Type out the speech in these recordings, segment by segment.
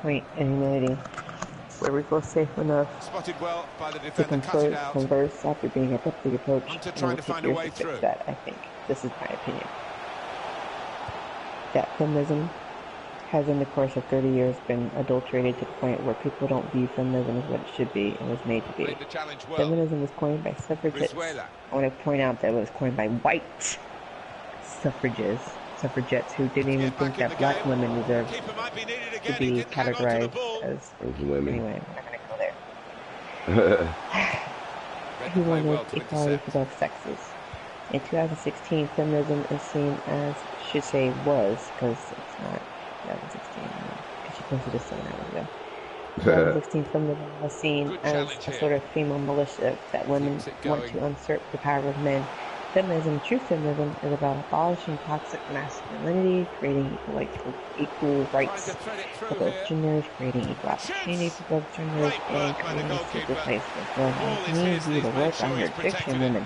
point in humility where we feel safe enough to converse after being abruptly approached, and it will take years to fix that, I think. This is my opinion. That feminism has in the course of 30 years been adulterated to the point where people don't view feminism as what it should be and was made to be. Feminism was coined by suffragettes. I want to point out that it was coined by white suffragettes who didn't even think that black women deserved to be categorized as women. Anyway, we're not going to go there. Who wanted equality for both sexes. In 2016, feminism is seen as, should say was, because it's not 2016, because she posted this 7 hours ago. 2016 feminism was seen as a sort of female militia that women want to usurp the power of men. Feminism, true feminism, is about abolishing toxic masculinity, creating equal rights for both genders, creating equal opportunity for both genders, and creating a safer place for women. I need you to work on your diction, women.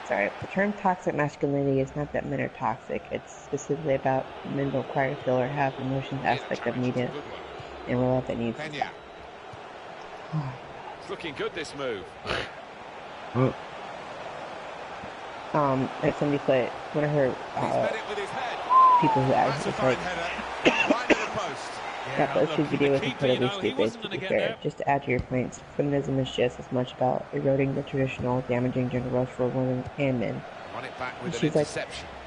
Sorry, the term toxic masculinity is not that men are toxic. It's specifically about men don't require to feel or have emotions aspect of media and real life that needs to stop. It's looking good, this move. Like somebody put one of her people who actually like that BuzzFeed video was incredibly stupid, to be fair. Just to add to your points, feminism is just as much about eroding the traditional, damaging gender roles for women and men. And she's like,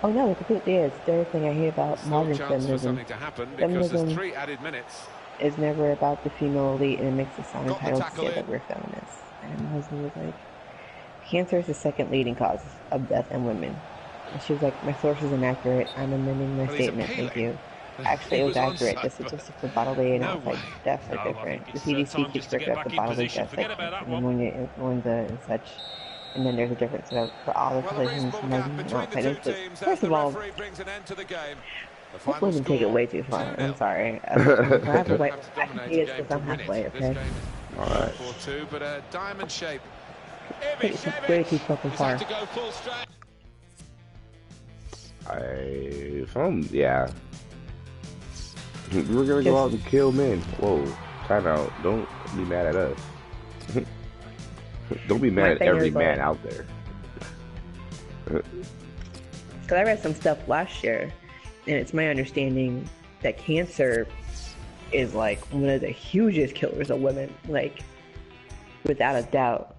oh no, it completely is. The other thing I hate about modern feminism, feminism is never about the female elite, and it makes us sound entitled to say that we're feminists. And my husband was like, cancer is the second leading cause of death in women. And she was like, my source is inaccurate. I'm amending my statement. Thank you. Actually, it was accurate. The statistics for bodily and outside deaths are different. The CDC keeps record of the bodily deaths like pneumonia, influenza, and such. And then there's a difference for all the positions from outside input. First of all, hopefully we take it way too far. I'm sorry. I have to wait. I can see it because I'm halfway, okay? Alright. It's way too fucking far. Yeah. We're gonna go out and kill men. Whoa, time out. Don't be mad at us. Don't be mad at every man out there. Because I read some stuff last year, and it's my understanding that cancer is like one of the hugest killers of women, like without a doubt.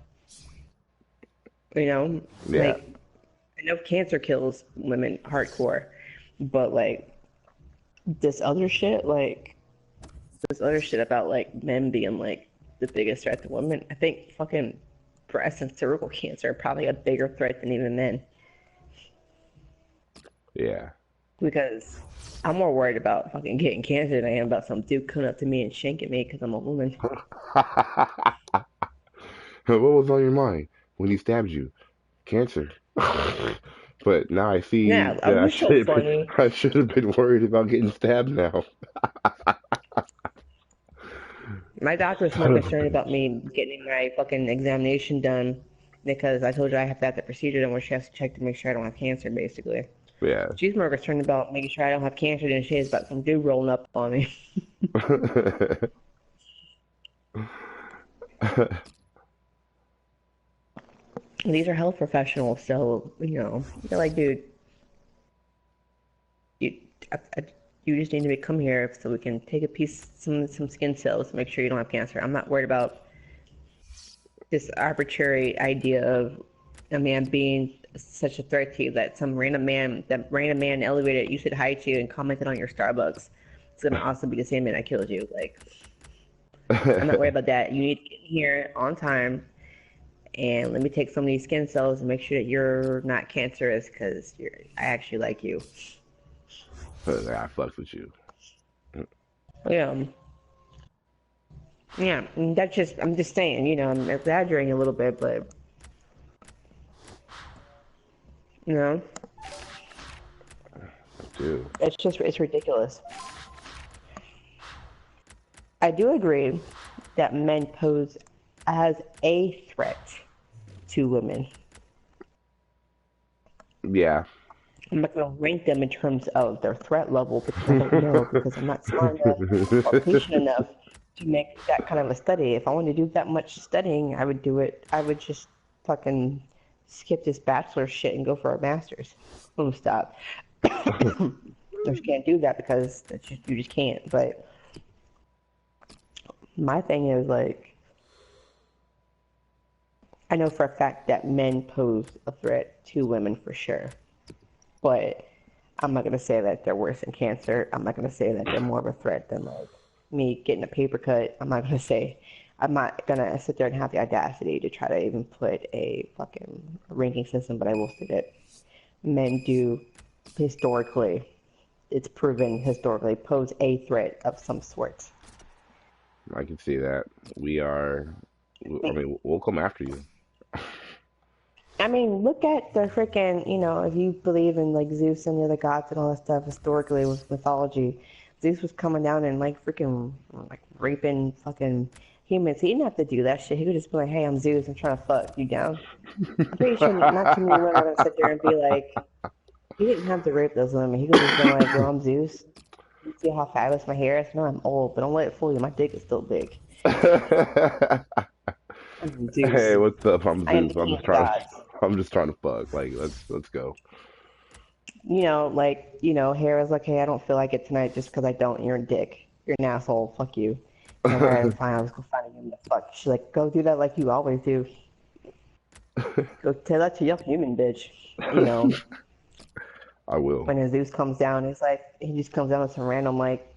You know, like I know cancer kills women hardcore, but like this other shit about like men being like the biggest threat to women. I think fucking breast and cervical cancer are probably a bigger threat than even men. Yeah. Because I'm more worried about fucking getting cancer than I am about some dude coming up to me and shanking me because I'm a woman. What was on your mind when he stabbed you? Cancer. But now I see that I should have been worried about getting stabbed now. My doctor was more concerned about me getting my fucking examination done because I told her I have to have the procedure done where she has to check to make sure I don't have cancer, basically. Yeah. She's more concerned about making sure I don't have cancer than she is about some dude rolling up on me. These are health professionals, so, you know, they're like, dude, you just need to come here so we can take a piece, some skin cells to make sure you don't have cancer. I'm not worried about this arbitrary idea of a man being such a threat to you that some random man in the elevator you said hi to and commented on your Starbucks is going to also be the same man that killed you. Like, I'm not worried about that. You need to get here on time. And let me take some of these skin cells and make sure that you're not cancerous because I actually like you. I fucked with you. Yeah. Yeah, that's just, I'm just saying, you know, I'm exaggerating a little bit, but, you know, it's ridiculous. I do agree that men pose as a threat to women. Yeah. I'm not going to rank them in terms of their threat level because I don't know, because I'm not smart enough or patient enough to make that kind of a study. If I wanted to do that much studying, I would do it. I would just fucking skip this bachelor shit and go for a master's. Oh, stop. I just can't do that because you just can't. But my thing is, like, I know for a fact that men pose a threat to women for sure. But I'm not going to say that they're worse than cancer. I'm not going to say that they're more of a threat than, like, me getting a paper cut. I'm not going to sit there and have the audacity to try to even put a fucking ranking system, but I will say that men do historically, it's proven historically, pose a threat of some sort. I can see that. I mean, we'll come after you. I mean, look at the freaking, if you believe in, like, Zeus and the other gods and all that stuff historically with mythology, Zeus was coming down and, like, freaking, like, raping fucking humans. He didn't have to do that shit. He could just be like, hey, I'm Zeus. I'm trying to fuck you down. I'm pretty sure not too many women are going to sit there and be like, he didn't have to rape those women. He could just be like, yo, I'm Zeus. You see how fabulous my hair is? No, I'm old, but don't let it fool you. My dick is still big. I'm Hey, Zeus. what's up? I'm I am the Zeus. king of the gods. I'm just trying to fuck. Like, let's go. Hair is like, hey, I don't feel like it tonight just because I don't. You're a dick. You're an asshole. Fuck you. I'm like, all right, fine. I'll just go find a human to fuck. She's like, go do that like you always do. Go tell that to your human bitch. I will. When Zeus comes down, it's like, he just comes down with some random, like,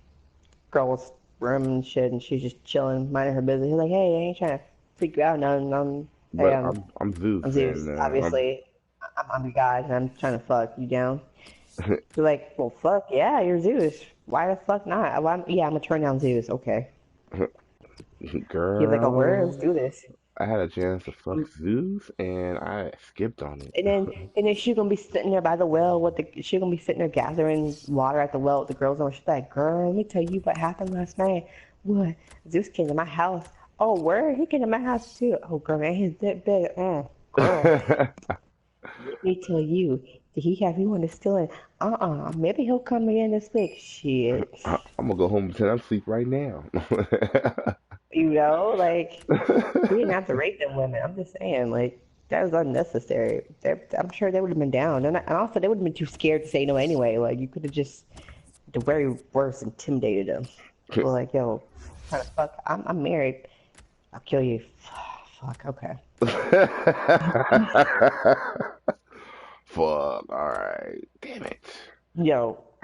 girl's room and shit, and she's just chilling, minding her business. He's like, hey, I ain't trying to freak you out. No, hey, But I'm Zeus, I'm Zeus. and Obviously, I'm the god, and I'm trying to fuck you down. You're like, well, fuck yeah, you're Zeus. Why the fuck not? I'm gonna turn down Zeus. Okay. He's like, oh, where? Let's girl, do this. I had a chance to fuck Zeus, and I skipped on it. And then she's gonna be sitting there by the well she's gonna be sitting there gathering water at the well with the girls, and she's like, girl, let me tell you what happened last night. What? Zeus came to my house. Oh, where? He came to my house too. Oh, girl, man, his dick big. Girl, let me tell you. Did he have you on the stealing? Maybe he'll come again this week. Shit. I'm gonna go home and pretend I'm asleep right now. Like, he didn't have to rape them women. I'm just saying, like, that was unnecessary. I'm sure they would have been down. And also, they would have been too scared to say no anyway. Like, you could have just, the very worst, intimidated them. Well, like, yo, trying to fuck, I'm married. I'll kill you. Fuck, okay. Fuck, alright. Damn it.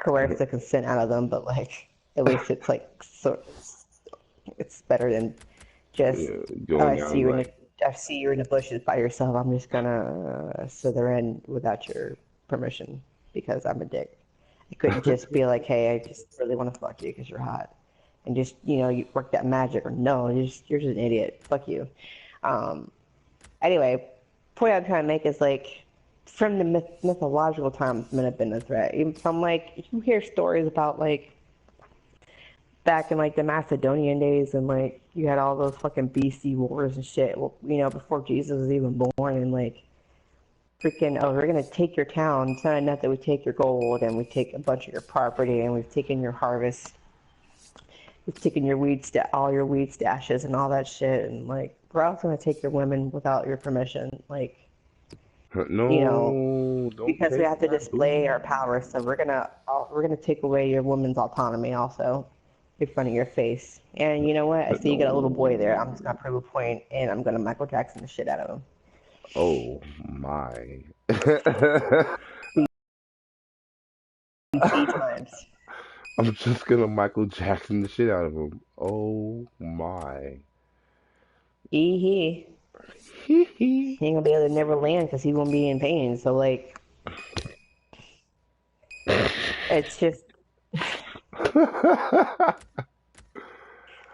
Coerce the consent out of them, but, like, at least it's, like, it's better than just, Yeah, I going see down you like I see you in the bushes by yourself. I'm just gonna slither in without your permission because I'm a dick. It couldn't just be like, hey, I just really want to fuck you because you're hot, and just you work that magic. Or no, you're just an idiot. Fuck you. Anyway, point I'm trying to make is, like, from the mythological times, men have been a threat. Even from, like, you hear stories about, like, back in, like, the Macedonian days, and, like, you had all those fucking BC wars and shit. Well, before Jesus was even born, and, like, freaking, oh, we're gonna take your town. It's not enough that we take your gold and we take a bunch of your property and we've taken your harvest. We've taken your all your weed stashes and all that shit, and, like, we're also gonna take your women without your permission, like, no, don't because we take have to my display our boo. power. So we're gonna take away your woman's autonomy also in front of your face. And you know what? I see you got a little boy there. I'm just No. gonna prove a point, and I'm gonna Michael Jackson the shit out of him. Oh my. 3 times. I'm just gonna Michael Jackson the shit out of him. Oh my. He Hee hee. ain't gonna be able to never land because he won't be in pain. So, like, it's just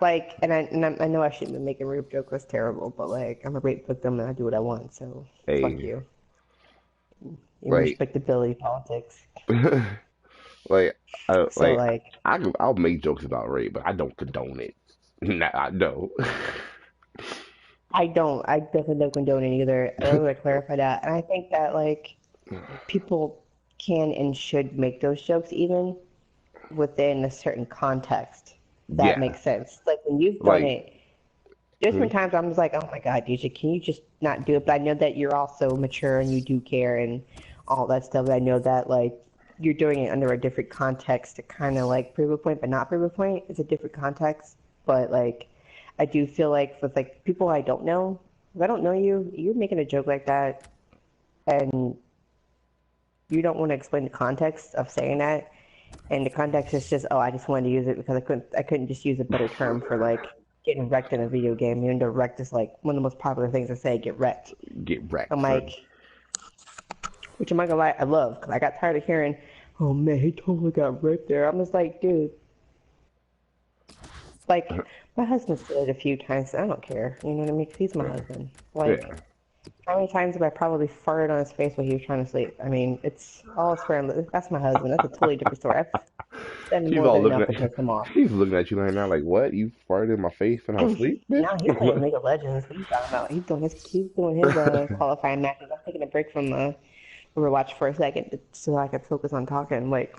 like, and I know I shouldn't be making rape joke. That's terrible, but, like, I'm a rape victim and I do what I want. So fuck Hey, you. Your like, respectability politics. like, So, like, I'll make jokes about rape, but I don't condone it. Nah, no. I don't. I definitely don't condone it either. I want to clarify that. And I think that, like, people can and should make those jokes even within a certain context. That Yeah. makes sense. Like when you've done it, there's been times I'm just like, oh my God, DJ, can you just not do it? But I know that you're also mature and you do care and all that stuff. I know that like you're doing it under a different context to kind of like prove a point, but not prove a point. It's a different context. But like, I do feel like with like people I don't know, if I don't know you, you're making a joke like that, and you don't want to explain the context of saying that. And the context is just, oh, I just wanted to use it because I couldn't just use a better term for like getting wrecked in a video game. Even though wrecked is like one of the most popular things to say, get wrecked. Get wrecked. I'm like, which I'm not gonna lie, I love, because I got tired of hearing, oh man, he totally got wrecked there. I'm just like, dude, like my husband said it a few times. I don't care, you know what I mean? 'Cause he's my husband. Like, how many times have I probably farted on his face while he was trying to sleep? I mean, it's all swearing. That's my husband. That's a totally different story. She's all looking at She's looking at you right now like, what? You farted in my face when I was asleep? No, he's playing League of Legends. What are you talking about? He's doing his qualifying matches. I'm taking a break from Overwatch for a second so I can focus on talking. Like,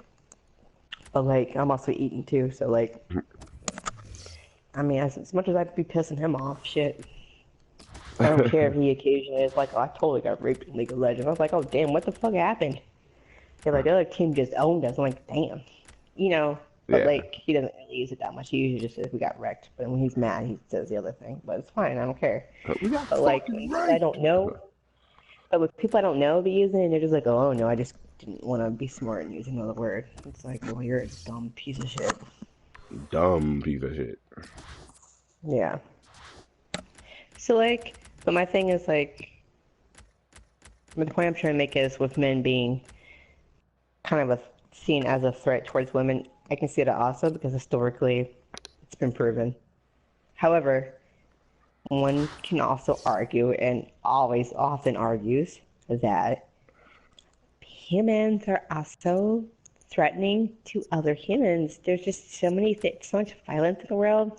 but like I'm also eating too, so like, I mean, as much as I'd be pissing him off, shit. I don't care if he occasionally is like, oh, I totally got raped in League of Legends. I was like, oh damn, what the fuck happened? They're like, the other team just owned us. I'm like, damn, you know. But like, he doesn't really use it that much. He usually just says we got wrecked. But when he's mad, he says the other thing. But it's fine. I don't care. But like, I don't know. But with people I don't know be using it, they're just like, oh no, I just didn't want to be smart and use another word. It's like, well, you're a dumb piece of shit. Dumb piece of shit. Yeah. So like, but my thing is like, the point I'm trying to make is with men being kind of seen as a threat towards women, I can see that also because historically it's been proven. However, one can also argue, and always often argues, that humans are also threatening to other humans. There's just so much violence in the world.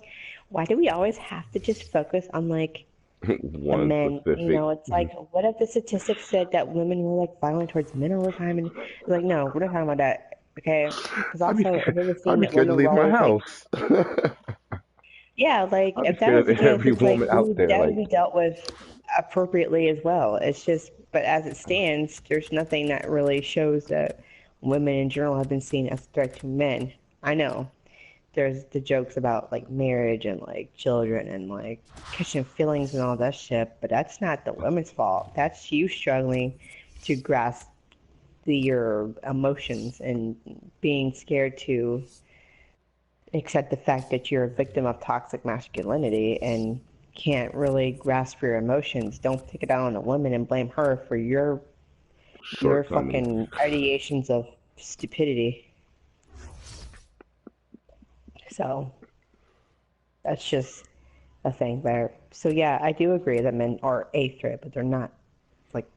Why do we always have to just focus on like the men? Specific. You know, it's like, what if the statistics said that women were like violent towards men all the time? And it's like, no, we're not talking about that. Okay, because also if it was seen that women were always house. Like, yeah, like if that was the case, it's like that would be dealt with appropriately as well. It's just, but as it stands, there's nothing that really shows that women in general have been seen as a threat to men. I know there's the jokes about like marriage and like children and like catching feelings and all that shit, but that's not the women's fault. That's you struggling to grasp your emotions and being scared to accept the fact that you're a victim of toxic masculinity and can't really grasp your emotions. Don't take it out on a woman and blame her for your fucking ideations of stupidity. So that's just a thing there. So yeah, I do agree that men are a threat, but they're not. Like,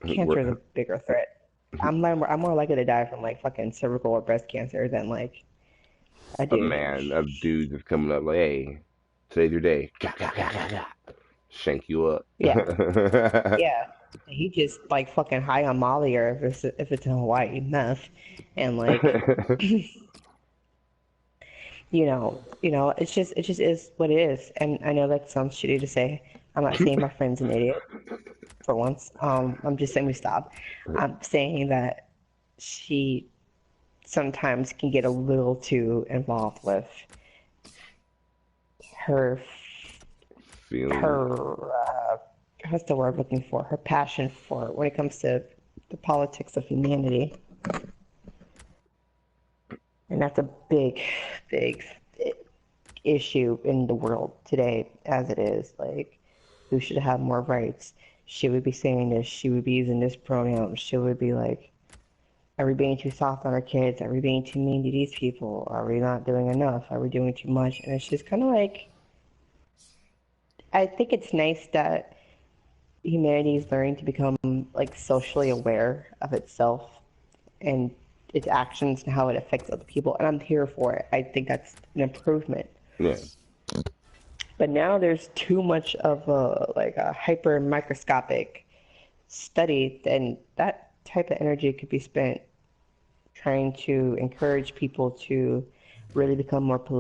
cancer is a bigger threat. I'm more likely to die from like fucking cervical or breast cancer than like a dude just coming up like, hey, today's your day. Shank you up. Yeah. Yeah. He just like fucking high on Molly, or if it's in Hawaii, meth, and like you know, it just is what it is. And I know that sounds shitty to say. I'm not saying my friend's an idiot for once. I'm just saying we stop. I'm saying that she sometimes can get a little too involved with her what's the word I'm looking for? Her passion for when it comes to the politics of humanity. And that's a big issue in the world today as it is. Like, who should have more rights? She would be saying this. She would be using this pronoun. She would be like, are we being too soft on our kids? Are we being too mean to these people? Are we not doing enough? Are we doing too much? And it's just kind of like, I think it's nice that humanity is learning to become like socially aware of itself and its actions and how it affects other people, and I'm here for it. I think that's an improvement. Yeah. But now there's too much of a hyper microscopic study, and that type of energy could be spent trying to encourage people to really become more political.